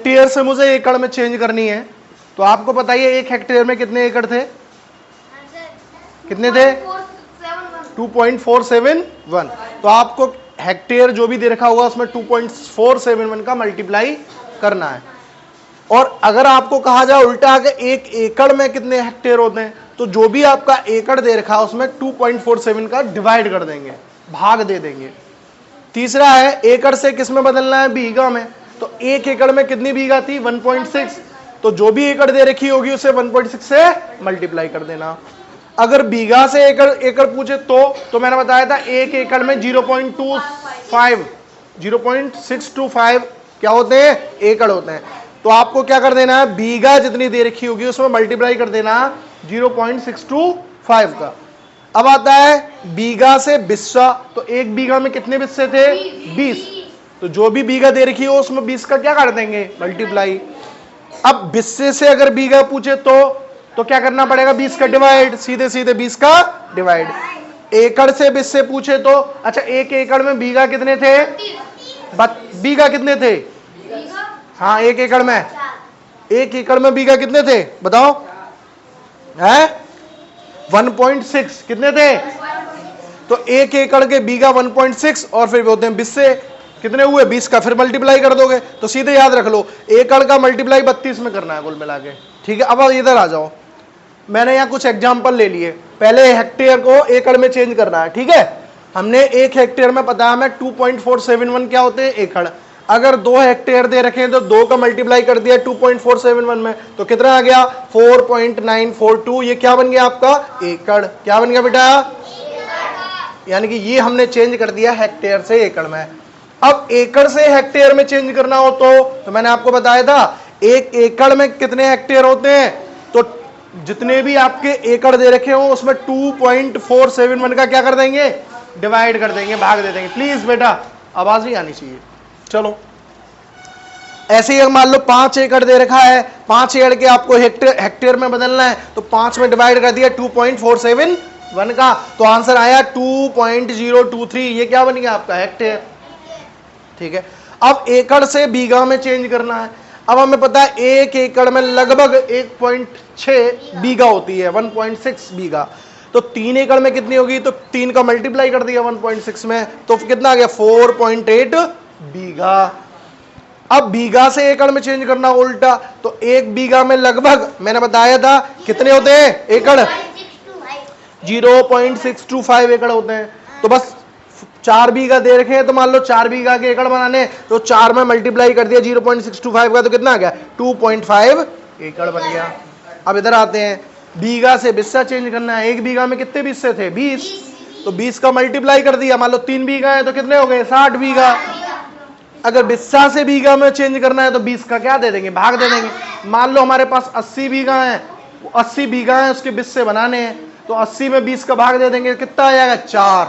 Hectare से मुझे एकड़ में चेंज करनी है, तो आपको बताइए 1 हेक्टेयर में कितने एकड़ थे? कितने थे? 2.471। तो आपको हेक्टेयर जो भी दे रखा होगा उसमें 2.471 का मल्टीप्लाई करना है। और अगर आपको कहा जाए उल्टा कि 1 एकड़ में कितने हेक्टेयर होते हैं, तो जो भी आपका एकड़ दे रखा है उसमें 2.47 का डिवाइड कर देंगे, भाग दे देंगे। तीसरा है एकड़ से किस में बदलना है? बीघा में। तो 1 एकड़ में कितनी बीघा थी? 1.6। तो जो भी एकड़ दे रखी होगी उसे 1.6 से मल्टीप्लाई कर देना। अगर बीघा से एकड़ पूछे तो मैंने बताया था 1 एकड़ में 0.625 क्या होते हैं? एकड़ होते हैं। तो आपको क्या कर देना है? बीघा जितनी दे रखी होगी उसमें मल्टीप्लाई कर देना 0.625 का। अब आता है बीघा से बिस्सा। तो 1 बीघा में कितने बिस्से थे? 20। तो जो भी बीघा दे रखी हो उसमें 20 का क्या कर देंगे? मल्टीप्लाई। अब बिस्से से अगर बीघा पूछे तो क्या करना पड़ेगा? 20 का डिवाइड, सीधे सीधे 20 का डिवाइड। एकड़ से बिस्से पूछे तो अच्छा 1 एकड़ में बीघा कितने थे? बीघा कितने थे? हाँ 1 एकड़ में 1 एकड़ में बीघा कितने थे बताओ? है 1.6। कितने थे? तो 1 एकड़ के बीघा 1.6 और फिर होते हैं बिस्से कितने हुए? 20 का। फिर मल्टीप्लाई कर दोगे तो सीधे याद रख लो एकड़ का मल्टीप्लाई 32 में करना है कुल मिला के। ठीक है, अब इधर आ जाओ। मैंने यहाँ कुछ एग्जाम्पल ले लिए। पहले हेक्टेयर को एकड़ में चेंज करना है। ठीक है, हमने 1 हेक्टेयर में पता है हमें 2.471 क्या होते हैं? एकड़। अगर 2 हेक्टेयर दे रखे हैं तो 2 का मल्टीप्लाई कर दिया 2.471 में, तो कितना आ गया? 4.942। ये क्या बन गया आपका? एकड़। क्या बन गया बेटा? यानी कि ये हमने चेंज कर दिया हेक्टेयर से एकड़ में। अब एकड़ से हेक्टेयर में चेंज करना हो तो मैंने आपको बताया था 1 एकड़ में कितने हेक्टेयर होते हैं? तो जितने भी आपके एकड़ दे रखे हो उसमें 2.471 का क्या कर देंगे? डिवाइड कर देंगे, भाग दे देंगे। प्लीज बेटा आवाज नहीं आनी चाहिए। चलो ऐसे ही मान लो 5 एकड़ दे रखा है, 5 एकड़ के आपको हेक्टेयर में बदलना है, तो 5 में डिवाइड कर दिया 2.471 का, तो आंसर आया 2.023। ये क्या बन गया आपका? हेक्टेयर। ठीक है, अब एकड़ से बीघा में चेंज करना है। अब हमें पता है 1 एकड़ में लगभग 1.6 बीघा होती है, 1.6 बीघा। तो 3 एकड़ में कितनी होगी? तो 3 का मल्टीप्लाई कर दिया 1.6 में, तो कितना आ गया? 4.8 बीघा। अब बीघा से एकड़ में चेंज करना उल्टा, तो 1 बीघा में लगभग मैंने बताया था कितने होते हैं एकड़? 0.625 एकड़ होते हैं। तो बस 4 बीघा दे रखे हैं, तो मान लो 4 बीघा के एकड़ बनाने, तो 4 में मल्टीप्लाई कर दिया 0.625 का, तो कितना आ गया? 2.5 एकड़ बन गया। अब इधर आते हैं, बीघा से बिस्सा चेंज करना है। 1 बीघा में कितने बिस्से थे? 20। तो 20 का मल्टीप्लाई कर दिया, मान लो 3 बीघा है तो कितने हो गए? 60 बीघा। अगर बिस्सा से बीघा में चेंज करना है तो 20 का क्या दे देंगे? भाग दे देंगे। मान लो हमारे पास 80 बीघा है, 80 बीघा है उसके बिस्से बनाने हैं, तो 80 में 20 का भाग दे देंगे, कितना आ जाएगा? 4।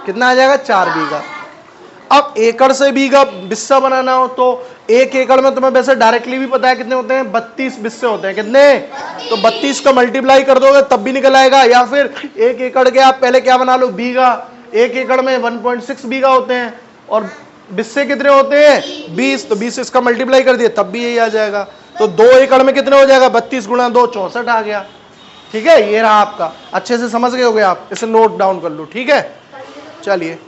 कितना आ जाएगा? 4 बीघा। अब एकड़ से बीघा बिस्सा बनाना हो तो 1 एकड़ में तुम्हें वैसे डायरेक्टली भी पता है कितने होते हैं? 32 बिस्से होते हैं। कितने? तो 32 का मल्टीप्लाई कर दोगे तब भी निकल आएगा। या फिर 1 एकड़ के आप पहले क्या बना लो? बीघा। 1 एकड़ में 1.6 बीघा होते हैं और बिस्से कितने होते हैं? 20। तो 20 इसका मल्टीप्लाई कर दिया तब भी यही आ जाएगा। तो 2 एकड़ में कितने हो जाएगा? 32 गुणा 2 64 आ गया। ठीक है, ये रहा आपका। अच्छे से समझ गए होगे आप, इसे नोट डाउन कर लो। ठीक है, चलिए।